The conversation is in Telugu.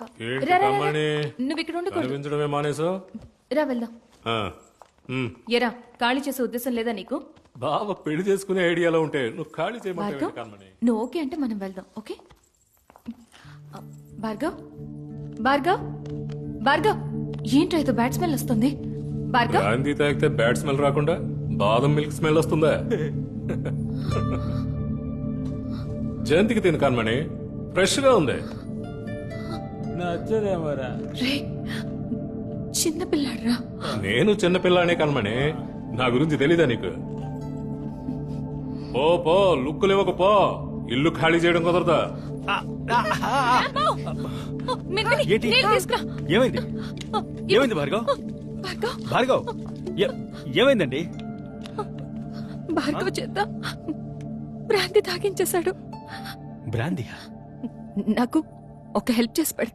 ఏంటి రా, రా, రా. కమ్మని నువ్వు ఇక్కడ ఉండకూడదు. కనిపించడమే మానేసో రా వెళ్దాం. ఎరా ఖాళీ చేసే ఉద్దేశం లేదా నీకు? బావ పెళ్లి చేసుకునే ఐడియాలో ఉంటే నువ్వు ఖాళీ చేయమంటే భార్గవ్ కమ్మని. నువ్వు ఓకే అంటే మనం వెళ్దాం. ఓకే భార్గవ్ భార్గవ్ భార్గవ్ ఏంట్రా ఇది బ్యాడ్ స్మెల్ వస్తుంది? భార్గవ్ గాంధీ తాగితే బ్యాడ్ స్మెల్ రాకుండా బాదం మిల్క్ స్మెల్ వస్తుందా? జయంతికి తిను కన్మణి, ఫ్రెష్ గా ఉంది. నచ్చదేమోరా. రే చిన్న పిల్లాడ్రా. నేను చిన్నపిల్లానే కన్మణి, నా గురించి తెలీదా నీకు? పో పో, లుక్కులు ఇవ్వకు పో, ఇల్లు ఖాళీ చేయడం కుదరదా? ఏంటి? నీళ్ళు తీసుకురా. ఏమైంది? ఏమైంది భార్గవ్? భార్గవ్ భార్గవ్ ఏమైందండి? భార్గవ్ చేత భ్రాంతి తాగించేశాడు. బ్రాందియా? నాకు ఒక హెల్ప్ చేసి పెడతా?